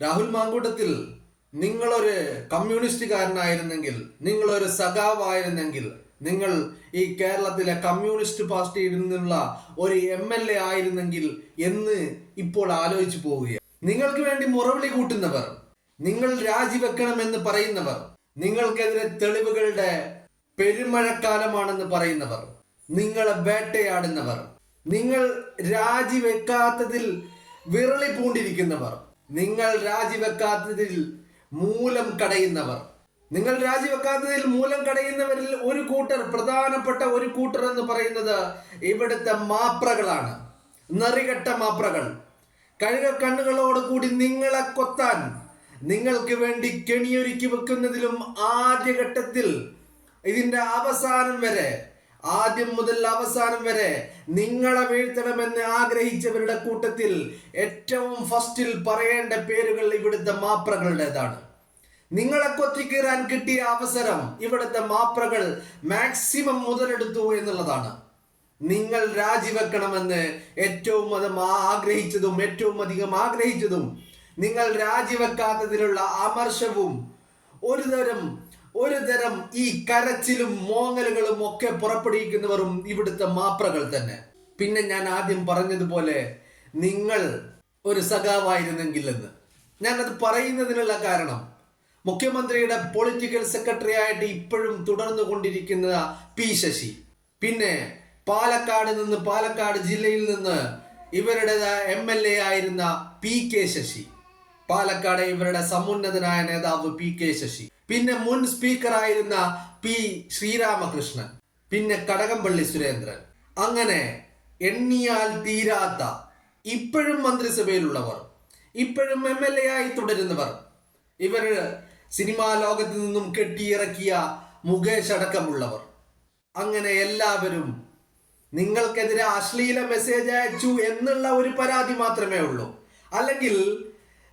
രാഹുൽ മാങ്കൂട്ടത്തിൽ, നിങ്ങളൊരു കമ്മ്യൂണിസ്റ്റുകാരനായിരുന്നെങ്കിൽ, നിങ്ങളൊരു സഖാവായിരുന്നെങ്കിൽ, നിങ്ങൾ ഈ കേരളത്തിലെ കമ്മ്യൂണിസ്റ്റ് പാർട്ടിയിൽ നിന്നുള്ള ഒരു MLA ആയിരുന്നെങ്കിൽ എന്ന് ഇപ്പോൾ ആലോചിച്ചു പോവുകയാണ്. നിങ്ങൾക്ക് വേണ്ടി മുറവിളി കൂട്ടുന്നവർ, നിങ്ങൾ രാജിവെക്കണമെന്ന് പറയുന്നവർ, നിങ്ങൾക്കെതിരെ തെളിവുകളുടെ പെരുമഴക്കാലമാണെന്ന് പറയുന്നവർ, നിങ്ങളെ വേട്ടയാടുന്നവർ, നിങ്ങൾ രാജിവെക്കാത്തതിൽ വിറളി പൂണ്ടിരിക്കുന്നവർ, നിങ്ങൾ രാജിവെക്കാത്തതിൽ മൂലം കടയുന്നവർ, നിങ്ങൾ രാജിവെക്കാത്തതിൽ മൂലം കടയുന്നവരിൽ ഒരു കൂട്ടർ, പ്രധാനപ്പെട്ട ഒരു കൂട്ടർ എന്ന് പറയുന്നത് ഇവിടുത്തെ മാപ്രകളാണ്. നെറികെട്ട മാപ്രകൾ. കഴുക കണ്ണുകളോട് കൂടി നിങ്ങളെ കൊത്താൻ, നിങ്ങൾക്ക് വേണ്ടി കെണിയൊരുക്കി വെക്കുന്നതിലും ആദ്യഘട്ടത്തിൽ ഇതിന്റെ അവസാനം വരെ, ആദ്യം മുതൽ അവസാനം വരെ നിങ്ങളെ വീഴ്ത്തണമെന്ന് ആഗ്രഹിച്ചവരുടെ കൂട്ടത്തിൽ ഏറ്റവും ഫസ്റ്റിൽ പറയേണ്ട പേരുകൾ ഇവിടുത്തെ മാപ്രകളുടേതാണ്. നിങ്ങളെ കൊത്തിക്കീറാൻ കിട്ടിയ അവസരം ഇവിടുത്തെ മാപ്രകൾ മാക്സിമം മുതലെടുത്തു എന്നുള്ളതാണ്. നിങ്ങൾ രാജിവെക്കണമെന്ന് ഏറ്റവും ആഗ്രഹിച്ചതും നിങ്ങൾ രാജിവെക്കാത്തതിലുള്ള അമർഷവും ഒരു തരം ഈ കരച്ചിലും മോങ്ങലുകളും ഒക്കെ പുറപ്പെടുവിക്കുന്നവരും ഇവിടുത്തെ മാപ്രകൾ തന്നെ. പിന്നെ ഞാൻ ആദ്യം പറഞ്ഞതുപോലെ നിങ്ങൾ ഒരു സഖാവായിരുന്നെങ്കിൽ എന്ന് ഞാനത് പറയുന്നതിനുള്ള കാരണം, മുഖ്യമന്ത്രിയുടെ പൊളിറ്റിക്കൽ സെക്രട്ടറി ആയിട്ട് ഇപ്പോഴും തുടർന്നു കൊണ്ടിരിക്കുന്ന P. ശശി, പിന്നെ പാലക്കാട് ജില്ലയിൽ നിന്ന് ഇവരുടെ MLA ആയിരുന്ന PK ശശി, പാലക്കാട് ഇവരുടെ സമുന്നതനായ നേതാവ് PK ശശി, പിന്നെ മുൻ സ്പീക്കറായിരുന്ന P. ശ്രീരാമകൃഷ്ണൻ, പിന്നെ കടകംപള്ളി സുരേന്ദ്രൻ, അങ്ങനെ എണ്ണിയാൽ തീരാത്ത, ഇപ്പോഴും മന്ത്രിസഭയിലുള്ളവർ, ഇപ്പോഴും MLA ആയി തുടരുന്നവർ, ഇവര് സിനിമാ ലോകത്ത് നിന്നും കെട്ടിയിറക്കിയ മുകേഷ് അടക്കമുള്ളവർ, അങ്ങനെ എല്ലാവരും നിങ്ങൾക്കെതിരെ അശ്ലീല മെസ്സേജ് അയച്ചു എന്നുള്ള ഒരു പരാതി മാത്രമേ ഉള്ളൂ. അല്ലെങ്കിൽ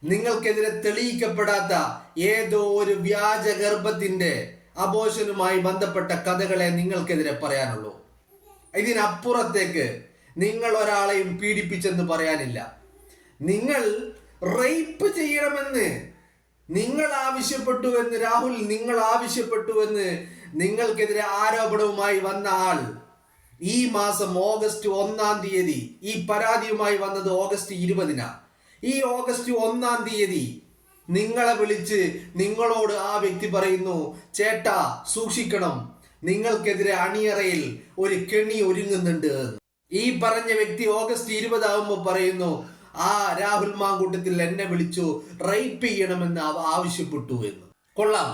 നിങ്ങൾക്കെതിരെ തെളിയിക്കപ്പെടാത്ത ഏതോ ഒരു വ്യാജ ഗർഭത്തിന്റെ അബോഷനുമായി ബന്ധപ്പെട്ട കഥകളെ നിങ്ങൾക്കെതിരെ പറയാനുള്ളൂ. ഇതിനപ്പുറത്തേക്ക് നിങ്ങൾ ഒരാളെയും പീഡിപ്പിച്ചെന്ന് പറയാനില്ല. നിങ്ങൾ റേപ്പ് ചെയ്യണമെന്ന് നിങ്ങൾ ആവശ്യപ്പെട്ടുവെന്ന്, രാഹുൽ നിങ്ങൾ ആവശ്യപ്പെട്ടുവെന്ന് നിങ്ങൾക്കെതിരെ ആരോപണവുമായി വന്ന ആൾ ഈ മാസം ഓഗസ്റ്റ് 1-ാം തീയതി, ഈ പരാതിയുമായി വന്നത് ഓഗസ്റ്റ് 20-നാ. ഈ ഓഗസ്റ്റ് 1-ാം തീയതി നിങ്ങളെ വിളിച്ച് നിങ്ങളോട് ആ വ്യക്തി പറയുന്നു, ചേട്ടാ സൂക്ഷിക്കണം, നിങ്ങൾക്കെതിരെ അണിയറയിൽ ഒരു കെണി ഒരുങ്ങുന്നുണ്ട്. ഈ പറഞ്ഞ വ്യക്തി ഓഗസ്റ്റ് 20 ആകുമ്പോൾ പറയുന്നു, ആ രാഹുൽ മാങ്കൂട്ടത്തിൽ എന്നെ വിളിച്ചു റേപ്പ് ചെയ്യണമെന്ന് ആവശ്യപ്പെട്ടു എന്ന്. കൊള്ളാം,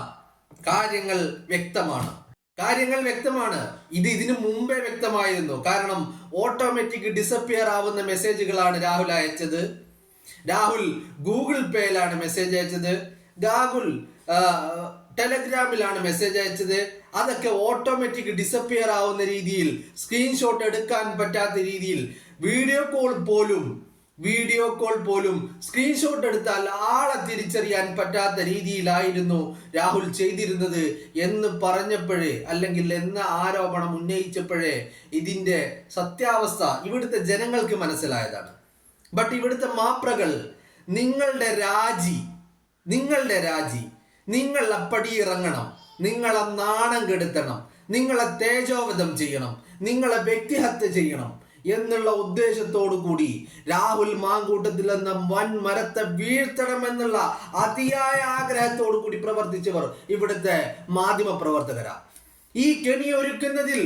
കാര്യങ്ങൾ വ്യക്തമാണ്. ഇതിനു മുമ്പേ വ്യക്തമായിരുന്നു. കാരണം ഓട്ടോമാറ്റിക് ഡിസപ്പിയർ ആവുന്ന മെസ്സേജുകളാണ് രാഹുൽ അയച്ചത്. രാഹുൽ ഗൂഗിൾ പേയിലാണ് മെസ്സേജ് അയച്ചത്, രാഹുൽ ടെലഗ്രാമിലാണ് മെസ്സേജ് അയച്ചത്. അതൊക്കെ ഓട്ടോമാറ്റിക് ഡിസപ്പിയർ ആവുന്ന രീതിയിൽ, സ്ക്രീൻഷോട്ട് എടുക്കാൻ പറ്റാത്ത രീതിയിൽ, വീഡിയോ കോൾ പോലും സ്ക്രീൻഷോട്ട് എടുത്താൽ ആളെ തിരിച്ചറിയാൻ പറ്റാത്ത രീതിയിലായിരുന്നു രാഹുൽ ചെയ്തിരുന്നത് എന്ന് പറഞ്ഞപ്പോഴേ, അല്ലെങ്കിൽ എന്ന ആരോപണം ഉന്നയിച്ചപ്പോഴേ ഇതിന്റെ സത്യാവസ്ഥ ഇവിടുത്തെ ജനങ്ങൾക്ക് മനസ്സിലായതാണ്. ബട്ട് ഇവിടുത്തെ മാപ്രകൾ, നിങ്ങളുടെ രാജി, നിങ്ങൾ പടിയിറങ്ങണം, നിങ്ങളെ നാണം കെടുത്തണം, നിങ്ങളെ തേജോവധം ചെയ്യണം, നിങ്ങളെ വ്യക്തിഹത്യ ചെയ്യണം എന്നുള്ള ഉദ്ദേശത്തോടു കൂടി രാഹുൽ മാങ്കൂട്ടത്തിൽ എന്ന വൻ മരത്തെ വീഴ്ത്തണമെന്നുള്ള അതിയായ ആഗ്രഹത്തോടു കൂടി പ്രവർത്തിച്ചവർ ഇവിടുത്തെ മാധ്യമ പ്രവർത്തകരാ. ഈ കെണി ഒരുക്കുന്നതിൽ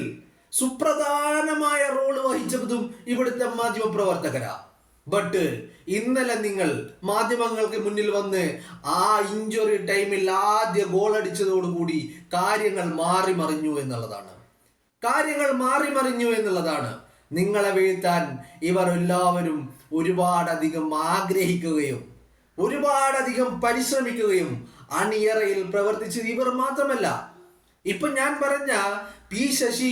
സുപ്രധാനമായ റോള് വഹിച്ചതും ഇവിടുത്തെ മാധ്യമ പ്രവർത്തകരാ. ബട്ട് ഇന്നലെ നിങ്ങൾ മാധ്യമങ്ങൾക്ക് മുന്നിൽ വന്ന് ആ ഇഞ്ചുറി ടൈമിൽ ആദ്യ ഗോൾ അടിച്ചതോടുകൂടി കാര്യങ്ങൾ മാറിമറിഞ്ഞു എന്നുള്ളതാണ്. നിങ്ങളെ വീഴ്ത്താൻ ഇവർ എല്ലാവരും ഒരുപാടധികം ആഗ്രഹിക്കുകയും ഒരുപാടധികം പരിശ്രമിക്കുകയും അണിയറയിൽ പ്രവർത്തിച്ചത് ഇവർ മാത്രമല്ല. ഇപ്പൊ ഞാൻ പറഞ്ഞ P. ശശി,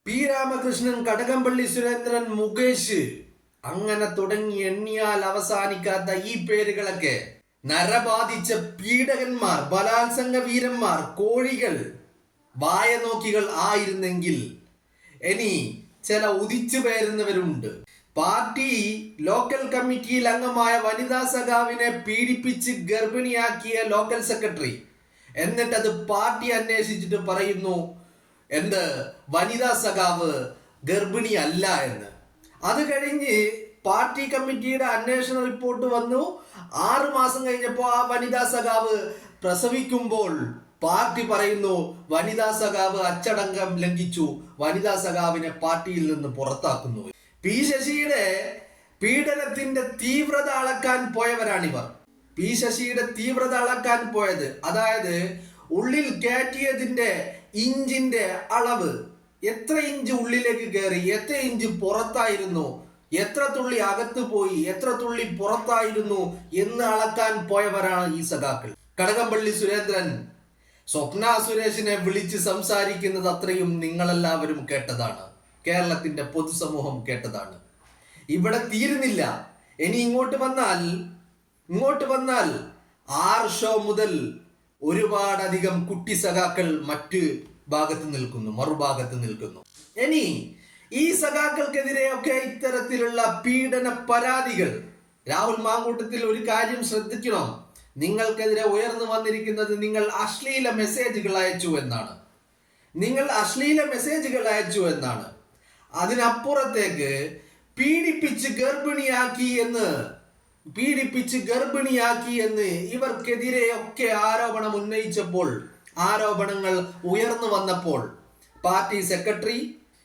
P. രാമകൃഷ്ണൻ, കടകംപള്ളി സുരേന്ദ്രൻ, മുകേഷ്, അങ്ങനെ തുടങ്ങി എണ്ണിയാൽ അവസാനിക്കാത്ത ഈ പേരുകളൊക്കെ നരബാധിച്ച പീഡകന്മാർ, ബലാത്സംഗ വീരന്മാർ, കോഴികൾ, വായനോക്കികൾ ആയിരുന്നെങ്കിൽ ഇനി ചില ഉദിച്ചു പേരുന്നവരുണ്ട്. പാർട്ടി ലോക്കൽ കമ്മിറ്റിയിൽ അംഗമായ വനിതാ സഖാവിനെ പീഡിപ്പിച്ച് ഗർഭിണിയാക്കിയ ലോക്കൽ സെക്രട്ടറി, എന്നിട്ട് അത് പാർട്ടി അന്വേഷിച്ചിട്ട് പറയുന്നു എന്ത് വനിതാ സഖാവ് ഗർഭിണി അല്ല എന്ന്. അത് കഴിഞ്ഞ് പാർട്ടി കമ്മിറ്റിയുടെ അന്വേഷണ റിപ്പോർട്ട് വന്നു. 6 മാസം കഴിഞ്ഞപ്പോൾ ആ വനിതാ സഖാവ് പ്രസവിക്കുമ്പോൾ പാർട്ടി പറയുന്നു വനിതാ സഖാവ് അച്ചടക്കം ലംഘിച്ചു, വനിതാ സഖാവിനെ പാർട്ടിയിൽ നിന്ന് പുറത്താക്കുന്നു. പി ശശിയുടെ പീഡനത്തിന്റെ തീവ്രത അളക്കാൻ പോയവരാണിവർ. പി ശശിയുടെ തീവ്രത അളക്കാൻ പോയത്, അതായത് ഉള്ളിൽ കയറ്റിയതിന്റെ ഇഞ്ചിന്റെ അളവ്, എത്ര ഇഞ്ച് ഉള്ളിലേക്ക് കയറി, എത്ര ഇഞ്ച് പുറത്തായിരുന്നു, എത്ര തുള്ളി അകത്ത് പോയി, എത്ര തുള്ളി പുറത്തായിരുന്നു എന്ന് അളക്കാൻ പോയവരാണ് ഈ സഖാക്കൾ. കടകംപള്ളി സുരേന്ദ്രൻ സ്വപ്ന സുരേഷിനെ വിളിച്ച് സംസാരിക്കുന്നത് അത്രയും നിങ്ങളെല്ലാവരും കേട്ടതാണ്, കേരളത്തിന്റെ പൊതുസമൂഹം കേട്ടതാണ്. ഇവിടെ തീരുന്നില്ല. ഇനി ഇങ്ങോട്ട് വന്നാൽ 6 ഷോ മുതൽ ഒരുപാടധികം കുട്ടി സഖാക്കൾ മറുഭാഗത്ത് നിൽക്കുന്നു. ഇനി ഈ സഖാക്കൾക്കെതിരെ ഒക്കെ ഇത്തരത്തിലുള്ള പീഡന പരാതികൾ, രാഹുൽ മാങ്കൂട്ടത്തിൽ ഒരു കാര്യം ശ്രദ്ധിക്കണം, നിങ്ങൾക്കെതിരെ ഉയർന്നു വന്നിരിക്കുന്നത് നിങ്ങൾ അശ്ലീല മെസ്സേജുകൾ അയച്ചു എന്നാണ്. അതിനപ്പുറത്തേക്ക് പീഡിപ്പിച്ച് ഗർഭിണിയാക്കി എന്ന് ഇവർക്കെതിരെ ഒക്കെ ആരോപണം ഉന്നയിച്ചപ്പോൾ, ആരോപണങ്ങൾ ഉയർന്നു വന്നപ്പോൾ പാർട്ടി സെക്രട്ടറി,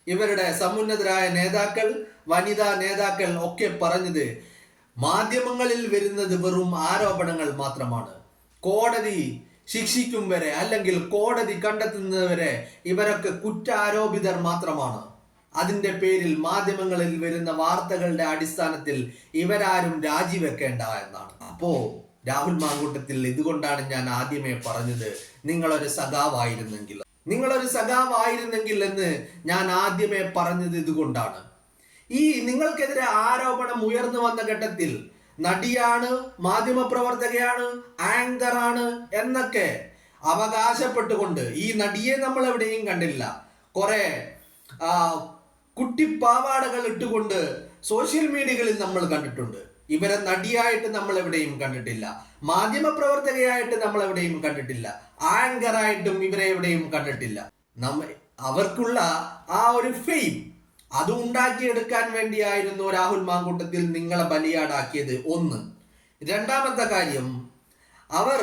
ഇവരുടെ സമുന്നതരായ നേതാക്കൾ, വനിതാ നേതാക്കൾ ഒക്കെ പറഞ്ഞത് മാധ്യമങ്ങളിൽ വരുന്നത് വെറും ആരോപണങ്ങൾ മാത്രമാണ്. കോടതി ശിക്ഷിക്കും വരെ, അല്ലെങ്കിൽ കോടതി കണ്ടെത്തുന്നവരെ ഇവരൊക്കെ കുറ്റാരോപിതർ മാത്രമാണ്. അതിന്റെ പേരിൽ മാധ്യമങ്ങളിൽ വരുന്ന വാർത്തകളുടെ അടിസ്ഥാനത്തിൽ ഇവരാരും രാജിവെക്കേണ്ട എന്നാണ്. അപ്പോ രാഹുൽ മാങ്കൂട്ടത്തിൽ, ഇതുകൊണ്ടാണ് ഞാൻ ആദ്യമേ പറഞ്ഞത് നിങ്ങളൊരു സഖാവായിരുന്നെങ്കിൽ എന്ന് ഞാൻ ആദ്യമേ പറഞ്ഞത് ഇതുകൊണ്ടാണ്. ഈ നിങ്ങൾക്കെതിരെ ആരോപണം ഉയർന്നു വന്ന ഘട്ടത്തിൽ നടിയാണ്, മാധ്യമപ്രവർത്തകയാണ്, ആങ്കറാണ് എന്നൊക്കെ അവകാശപ്പെട്ടുകൊണ്ട് ഈ നടിയെ നമ്മൾ എവിടെയും കണ്ടില്ല. കുറെ കുട്ടിപ്പാവാടകൾ ഇട്ടുകൊണ്ട് സോഷ്യൽ മീഡിയകളിൽ നമ്മൾ കണ്ടിട്ടുണ്ട്. ഇവരെ നടിയായിട്ട് നമ്മൾ എവിടെയും കണ്ടിട്ടില്ല, മാധ്യമപ്രവർത്തകയായിട്ട് നമ്മൾ എവിടെയും കണ്ടിട്ടില്ല, ആങ്കറായിട്ടും ഇവരെ എവിടെയും കണ്ടിട്ടില്ല. അവർക്കുള്ള ആ ഒരു ഫെയിം അത് ഉണ്ടാക്കിയെടുക്കാൻ വേണ്ടിയായിരുന്നു രാഹുൽ മാങ്കൂട്ടത്തിൽ നിങ്ങളെ ബലിയാടാക്കിയത്. ഒന്ന്. രണ്ടാമത്തെ കാര്യം, അവർ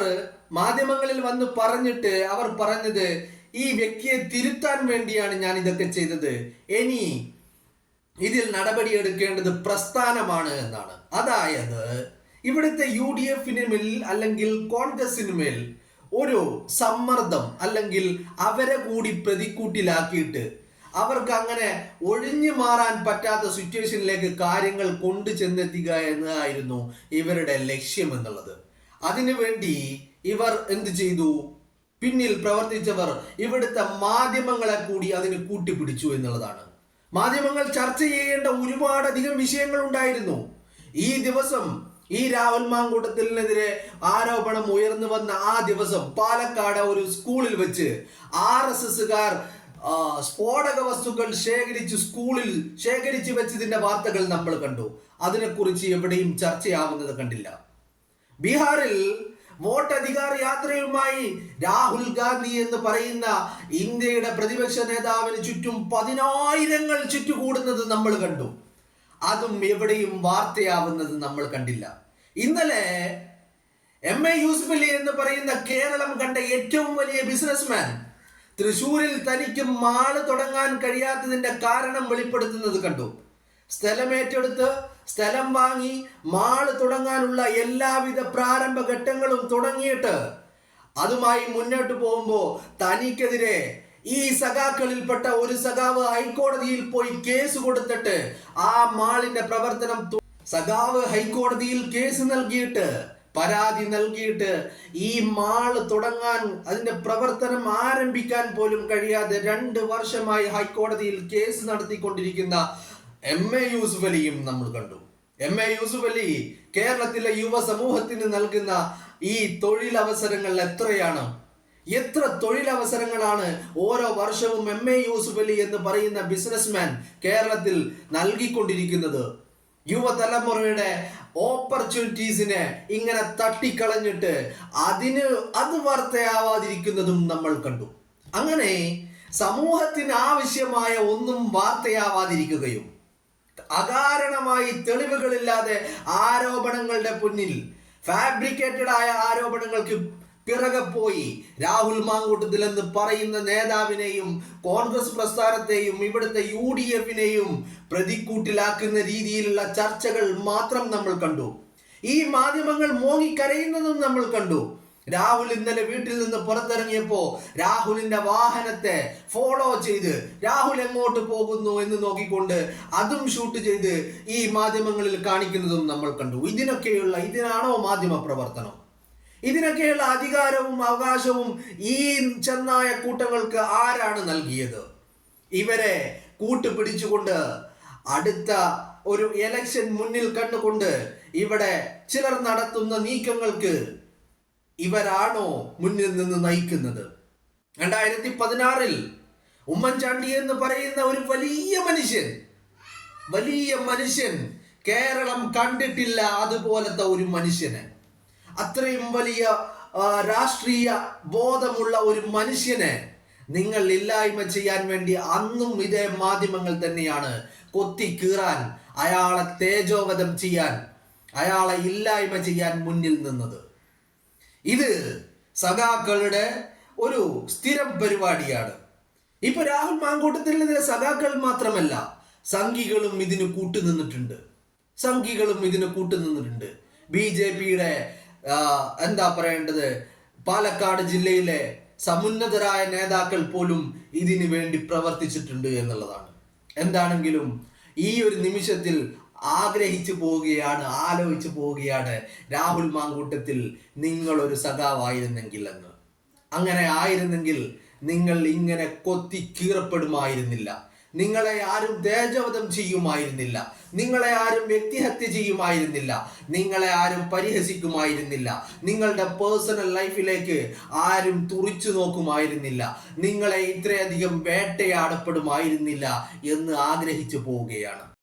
മാധ്യമങ്ങളിൽ വന്ന് പറഞ്ഞിട്ട് അവർ പറഞ്ഞത് ഈ വ്യക്തിയെ തിരുത്താൻ വേണ്ടിയാണ് ഞാൻ ഇതൊക്കെ ചെയ്തത്, ഇനി ഇതിൽ നടപടിയെടുക്കേണ്ടത് പ്രസ്ഥാനമാണ് എന്നാണ്. അതായത് ഇവിടുത്തെ UDF-ന് അല്ലെങ്കിൽ കോൺഗ്രസിന് മേൽ ഒരു സമ്മർദ്ദം, അല്ലെങ്കിൽ അവരെ കൂടി പ്രതിക്കൂട്ടിലാക്കിയിട്ട് അവർക്ക് അങ്ങനെ ഒഴിഞ്ഞു മാറാൻ പറ്റാത്ത സിറ്റുവേഷനിലേക്ക് കാര്യങ്ങൾ കൊണ്ടു ചെന്നെത്തുക എന്നതായിരുന്നു ഇവരുടെ ലക്ഷ്യം എന്നുള്ളത്. അതിനുവേണ്ടി ഇവർ എന്ത് ചെയ്തു? പിന്നിൽ പ്രവർത്തിച്ചവർ ഇവിടുത്തെ മാധ്യമങ്ങളെ കൂടി അതിന് കൂട്ടിപ്പിടിച്ചു എന്നുള്ളതാണ്. മാധ്യമങ്ങൾ ചർച്ച ചെയ്യേണ്ട ഒരുപാടധികം വിഷയങ്ങൾ ഉണ്ടായിരുന്നു. ഈ ദിവസം ഈ രാഹുൽ മാങ്കൂട്ടത്തിനെതിരെ ആരോപണം ഉയർന്നു വന്ന ആ ദിവസം പാലക്കാട് ഒരു സ്കൂളിൽ വെച്ച് RSSകാർ സ്ഫോടക വസ്തുക്കൾ സ്കൂളിൽ ശേഖരിച്ചു വെച്ചതിന്റെ വാർത്തകൾ നമ്മൾ കണ്ടു. അതിനെക്കുറിച്ച് എവിടെയും ചർച്ചയാവുന്നത് കണ്ടില്ല. ബീഹാറിൽ വോട്ടധികാർ യാത്രയുമായി രാഹുൽ ഗാന്ധി എന്ന് പറയുന്ന ഇന്ത്യയുടെ പ്രതിപക്ഷ നേതാവിന് ചുറ്റും 10,000ങ്ങൾ ചുറ്റുകൂടുന്നത് നമ്മൾ കണ്ടു. അതും എവിടെയും വാർത്തയാവുന്നത് നമ്മൾ കണ്ടില്ല. ഇന്നലെ MA യൂസുഫ് അലി എന്ന് പറയുന്ന കേരളം കണ്ട ഏറ്റവും വലിയ ബിസിനസ്മാൻ തൃശ്ശൂരിൽ തനിക്ക് മാള് തുടങ്ങാൻ കഴിയാത്തതിന്റെ കാരണം വെളിപ്പെടുത്തുന്നത് കണ്ടു. സ്ഥലമേറ്റെടുത്ത് സ്ഥലം വാങ്ങി മാള് തുടങ്ങാനുള്ള എല്ലാവിധ പ്രാരംഭ ഘട്ടങ്ങളും തുടങ്ങിയിട്ട് അതുമായി മുന്നോട്ട് പോകുമ്പോൾ തനിക്കെതിരെ ഈ സഖാക്കളിൽപ്പെട്ട ഒരു സഖാവ് ഹൈക്കോടതിയിൽ പോയി കേസ് കൊടുത്തിട്ട് ആ മാളിന്റെ പ്രവർത്തനം സഖാവ് ഹൈക്കോടതിയിൽ കേസ് നൽകിയിട്ട് പരാതി നൽകിയിട്ട് ഈ മാള് തുടങ്ങാൻ അതിന്റെ പ്രവർത്തനം ആരംഭിക്കാൻ പോലും കഴിയാതെ 2 വർഷമായി ഹൈക്കോടതിയിൽ കേസ് നടത്തിക്കൊണ്ടിരിക്കുന്ന MA യൂസുഫ് അലിയും നമ്മൾ കണ്ടു. MA യൂസുഫ് അലി കേരളത്തിലെ യുവ സമൂഹത്തിന് നൽകുന്ന ഈ തൊഴിലവസരങ്ങൾ എത്ര തൊഴിലവസരങ്ങളാണ് ഓരോ വർഷവും MA യൂസുഫ് അലി എന്ന് പറയുന്ന ബിസിനസ്മാൻ കേരളത്തിൽ നൽകിക്കൊണ്ടിരിക്കുന്നത്. യുവതലമുറയുടെ ഓപ്പർച്യൂണിറ്റീസിനെ ഇങ്ങനെ തട്ടിക്കളഞ്ഞിട്ട് അത് വാർത്തയാവാതിരിക്കുന്നതും നമ്മൾ കണ്ടു. അങ്ങനെ സമൂഹത്തിന് ആവശ്യമായ ഒന്നും വാർത്തയാവാതിരിക്കുകയും അകാരണമായി തെളിവുകളില്ലാതെ ആരോപണങ്ങളുടെ മുന്നിൽ ഫാബ്രിക്കേറ്റഡ് ആയ ആരോപണങ്ങൾക്ക് പിറകെ പോയി രാഹുൽ മാങ്കൂട്ടത്തിൽ എന്ന് പറയുന്ന നേതാവിനെയും കോൺഗ്രസ് പ്രസ്ഥാനത്തെയും ഇവിടുത്തെ UDF-നെയും പ്രതിക്കൂട്ടിലാക്കുന്ന രീതിയിലുള്ള ചർച്ചകൾ മാത്രം നമ്മൾ കണ്ടു. ഈ മാധ്യമങ്ങൾ മോങ്ങിക്കരയുന്നതും നമ്മൾ കണ്ടു. രാഹുൽ ഇന്നലെ വീട്ടിൽ നിന്ന് പുറത്തിറങ്ങിയപ്പോ രാഹുലിന്റെ വാഹനത്തെ ഫോളോ ചെയ്ത് രാഹുൽ എങ്ങോട്ട് പോകുന്നു എന്ന് നോക്കിക്കൊണ്ട് അതും ഷൂട്ട് ചെയ്ത് ഈ മാധ്യമങ്ങളിൽ കാണിക്കുന്നതും നമ്മൾ കണ്ടു. ഇതിനാണോ മാധ്യമ പ്രവർത്തനം? ഇതിനൊക്കെയുള്ള അധികാരവും അവകാശവും ഈ ചെന്നായ കൂട്ടങ്ങൾക്ക് ആരാണ് നൽകിയത്? ഇവരെ കൂട്ടുപിടിച്ചുകൊണ്ട് അടുത്ത ഒരു ഇലക്ഷൻ മുന്നിൽ കണ്ടുകൊണ്ട് ഇവിടെ ചിലർ നടത്തുന്ന നീക്കങ്ങൾക്ക് ഇവരാണോ മുന്നിൽ നിന്ന് നയിക്കുന്നത്? 2016 ഉമ്മൻചാണ്ടി എന്ന് പറയുന്ന ഒരു വലിയ മനുഷ്യൻ കേരളം കണ്ടിട്ടില്ല. അതുപോലത്തെ ഒരു മനുഷ്യനെ, അത്രയും വലിയ രാഷ്ട്രീയ ബോധമുള്ള ഒരു മനുഷ്യനെ നിങ്ങൾ ഇല്ലായ്മ ചെയ്യാൻ വേണ്ടി അന്നും ഇതേ മാധ്യമങ്ങൾ തന്നെയാണ് കൊത്തിക്കീറാൻ, അയാളെ തേജോവധം ചെയ്യാൻ, അയാളെ ഇല്ലായ്മ ചെയ്യാൻ മുന്നിൽ നിന്നത്. ഇത് സഖാക്കളുടെ ഒരു സ്ഥിരം പരിപാടിയാണ്. ഇപ്പൊ രാഹുൽ മാങ്കൂട്ടത്തിനെതിരെ സഖാക്കൾ മാത്രമല്ല, സംഘികളും ഇതിന് കൂട്ടുനിന്നിട്ടുണ്ട്. BJP-യുടെ എന്താ പറയേണ്ടത്, പാലക്കാട് ജില്ലയിലെ സമുന്നതരായ നേതാക്കൾ പോലും ഇതിനു വേണ്ടി പ്രവർത്തിച്ചിട്ടുണ്ട് എന്നുള്ളതാണ്. എന്താണെങ്കിലും ഈ ഒരു നിമിഷത്തിൽ ആലോചിച്ചു പോവുകയാണ് രാഹുൽ മാങ്കൂട്ടത്തിൽ നിങ്ങളൊരു സഖാവായിരുന്നെങ്കിൽ എന്ന്. അങ്ങനെ ആയിരുന്നെങ്കിൽ നിങ്ങൾ ഇങ്ങനെ കൊത്തി കീറപ്പെടുമായിരുന്നില്ല. നിങ്ങളെ ആരും തേജോവധം ചെയ്യുമായിരുന്നില്ല. നിങ്ങളെ ആരും വ്യക്തിഹത്യ ചെയ്യുമായിരുന്നില്ല. നിങ്ങളെ ആരും പരിഹസിക്കുമായിരുന്നില്ല. നിങ്ങളുടെ പേഴ്സണൽ ലൈഫിലേക്ക് ആരും തുറിച്ചു നോക്കുമായിരുന്നില്ല. നിങ്ങളെ ഇത്രയധികം വേട്ടയാടപ്പെടുമായിരുന്നില്ല എന്ന് ആഗ്രഹിച്ചു പോവുകയാണ്.